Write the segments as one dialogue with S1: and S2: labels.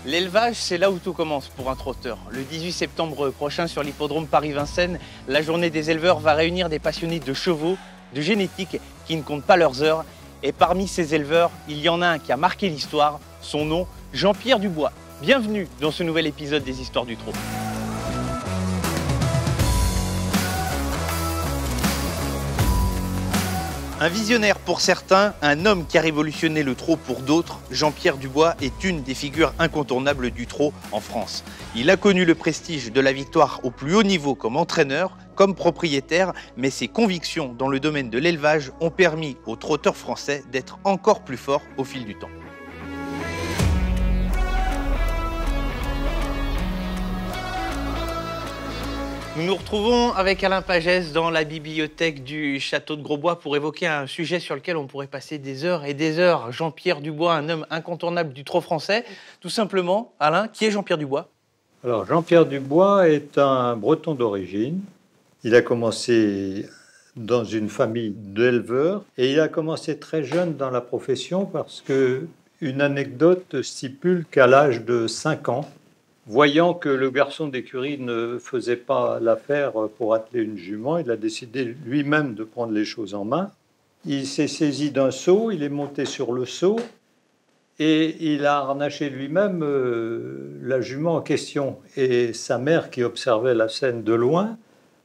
S1: L'élevage, c'est là où tout commence pour un trotteur. Le 18 septembre prochain sur l'hippodrome Paris-Vincennes, la journée des éleveurs va réunir des passionnés de chevaux, de génétique, qui ne comptent pas leurs heures. Et parmi ces éleveurs, il y en a un qui a marqué l'histoire, son nom, Jean-Pierre Dubois. Bienvenue dans ce nouvel épisode des Histoires du Trot. Un visionnaire pour certains, un homme qui a révolutionné le trot pour d'autres, Jean-Pierre Dubois est une des figures incontournables du trot en France. Il a connu le prestige de la victoire au plus haut niveau comme entraîneur, comme propriétaire, mais ses convictions dans le domaine de l'élevage ont permis aux trotteurs français d'être encore plus forts au fil du temps. Nous nous retrouvons avec Alain Pagès dans la bibliothèque du Château de Grosbois pour évoquer un sujet sur lequel on pourrait passer des heures et des heures. Jean-Pierre Dubois, un homme incontournable du trot français. Tout simplement, Alain, qui est Jean-Pierre Dubois?
S2: Alors, Jean-Pierre Dubois est un Breton d'origine. Il a commencé dans une famille d'éleveurs et il a commencé très jeune dans la profession parce qu'une anecdote stipule qu'à l'âge de 5 ans, voyant que le garçon d'écurie ne faisait pas l'affaire pour atteler une jument, il a décidé lui-même de prendre les choses en main. Il s'est saisi d'un seau, il est monté sur le seau et il a harnaché lui-même la jument en question. Et sa mère, qui observait la scène de loin,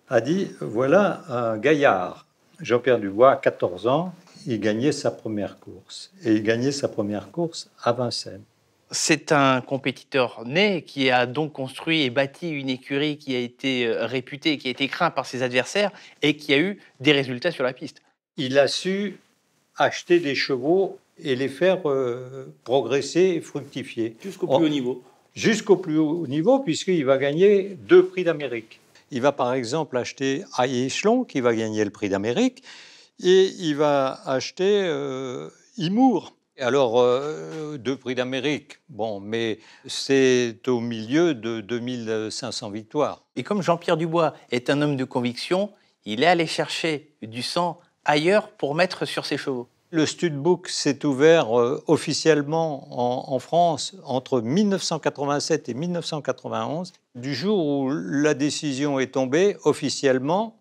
S2: a dit « Voilà un gaillard ». Jean-Pierre Dubois, à 14 ans, il gagnait sa première course. Et il gagnait sa première course à Vincennes.
S1: C'est un compétiteur né qui a donc construit et bâti une écurie qui a été réputée, qui a été crainte par ses adversaires et qui a eu des résultats sur la piste.
S2: Il a su acheter des chevaux et les faire progresser et fructifier.
S1: Jusqu'au plus haut niveau.
S2: Jusqu'au plus haut niveau, puisqu'il va gagner 2 prix d'Amérique. Il va par exemple acheter High Echelon, qui va gagner le prix d'Amérique, et il va acheter Himour. Alors, 2 prix d'Amérique, bon, mais c'est au milieu de 2500 victoires.
S1: Et comme Jean-Pierre Dubois est un homme de conviction, il est allé chercher du sang ailleurs pour mettre sur ses chevaux.
S2: Le Studbook s'est ouvert officiellement en France entre 1987 et 1991. Du jour où la décision est tombée, officiellement,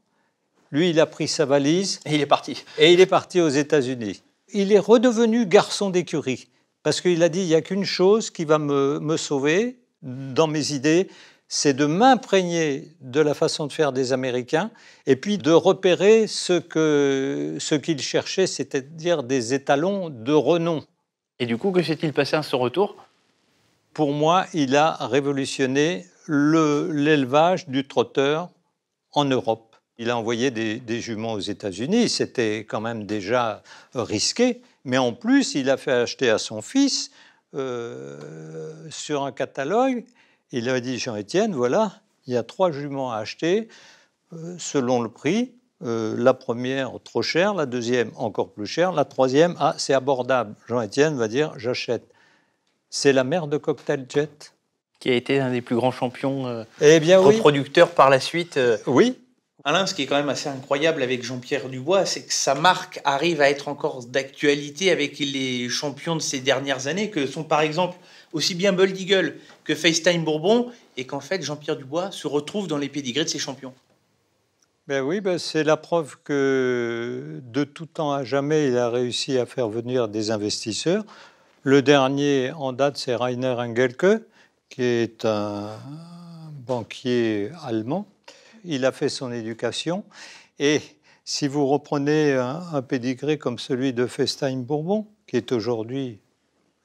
S2: lui, il a pris sa valise.
S1: Et il est parti.
S2: Et il est parti aux États-Unis. Il est redevenu garçon d'écurie parce qu'il a dit, il n'y a qu'une chose qui va me sauver dans mes idées, c'est de m'imprégner de la façon de faire des Américains et puis de repérer ce qu'il cherchait, c'est-à-dire des étalons de renom.
S1: Et du coup, que s'est-il passé à ce retour?
S2: Pour moi, il a révolutionné l'élevage du trotteur en Europe. Il a envoyé des juments aux États-Unis, c'était quand même déjà risqué, mais en plus, il a fait acheter à son fils sur un catalogue. Il a dit, Jean-Étienne, voilà, il y a 3 juments à acheter selon le prix. La première, trop chère, la deuxième, encore plus chère, la troisième, c'est abordable. Jean-Étienne va dire, j'achète. C'est la mère de Cocktail Jet.
S1: Qui a été un des plus grands champions
S2: reproducteurs
S1: par la suite.
S2: Oui.
S1: Alain, ce qui est quand même assez incroyable avec Jean-Pierre Dubois, c'est que sa marque arrive à être encore d'actualité avec les champions de ces dernières années, que sont par exemple aussi bien Bold Eagle que FaceTime Bourbon, et qu'en fait Jean-Pierre Dubois se retrouve dans les pédigrés de ces champions.
S2: Ben oui, c'est la preuve que de tout temps à jamais, il a réussi à faire venir des investisseurs. Le dernier en date, c'est Rainer Engelke, qui est un banquier allemand. Il a fait son éducation et si vous reprenez un pédigré comme celui de FaceTime Bourbon, qui est aujourd'hui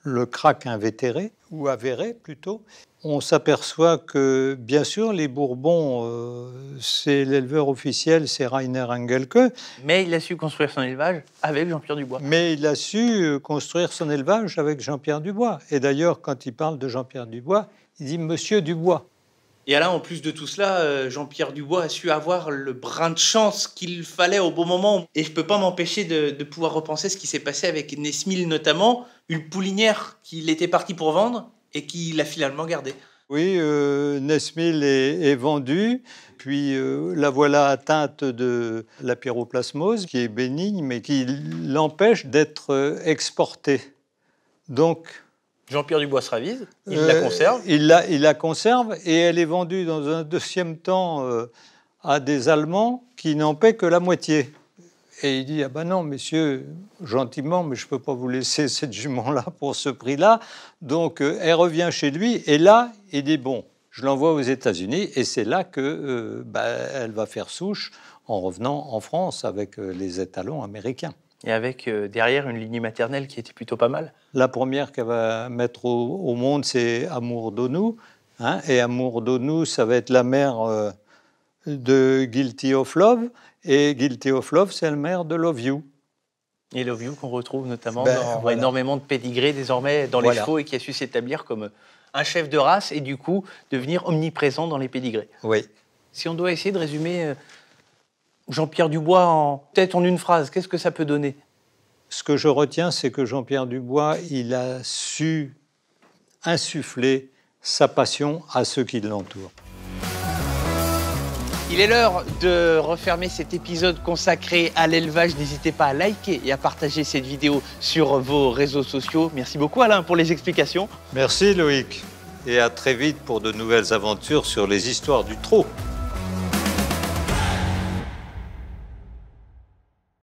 S2: le crack invétéré, ou avéré plutôt, on s'aperçoit que, bien sûr, les Bourbons, c'est l'éleveur officiel, c'est Rainer Engelke.
S1: Mais il a su construire son élevage avec Jean-Pierre Dubois.
S2: Mais il a su construire son élevage avec Jean-Pierre Dubois. Et d'ailleurs, quand il parle de Jean-Pierre Dubois, il dit « Monsieur Dubois ».
S1: Et Alain, en plus de tout cela, Jean-Pierre Dubois a su avoir le brin de chance qu'il fallait au bon moment. Et je ne peux pas m'empêcher de pouvoir repenser ce qui s'est passé avec Nesmil notamment, une poulinière qu'il était parti pour vendre et qu'il a finalement gardée.
S2: Oui, Nesmil est vendu, puis la voilà atteinte de la pyroplasmose, qui est bénigne, mais qui l'empêche d'être exportée. Donc,
S1: Jean-Pierre Dubois-Stravise, il la conserve.
S2: Il la conserve et elle est vendue dans un deuxième temps à des Allemands qui n'en paient que la moitié. Et il dit, ah ben non, messieurs, gentiment, mais je ne peux pas vous laisser cette jument-là pour ce prix-là. Donc, elle revient chez lui. Et là, il dit, bon, je l'envoie aux États-Unis. Et c'est là que elle va faire souche en revenant en France avec les étalons américains.
S1: Et avec derrière une lignée maternelle qui était plutôt pas mal.
S2: La première qu'elle va mettre au monde, c'est Amour d'Onou. Hein, et Amour d'Onou, ça va être la mère de Guilty of Love. Et Guilty of Love, c'est la mère de Love You.
S1: Et Love You qu'on retrouve notamment dans énormément de pédigrés désormais dans les chevaux et qui a su s'établir comme un chef de race et du coup devenir omniprésent dans les pédigrés.
S2: Oui.
S1: Si on doit essayer de résumer Jean-Pierre Dubois peut-être en une phrase, qu'est-ce que ça peut donner?
S2: Ce que je retiens, c'est que Jean-Pierre Dubois, il a su insuffler sa passion à ceux qui l'entourent.
S1: Il est l'heure de refermer cet épisode consacré à l'élevage. N'hésitez pas à liker et à partager cette vidéo sur vos réseaux sociaux. Merci beaucoup Alain pour les explications.
S2: Merci Loïc et à très vite pour de nouvelles aventures sur les histoires du trot.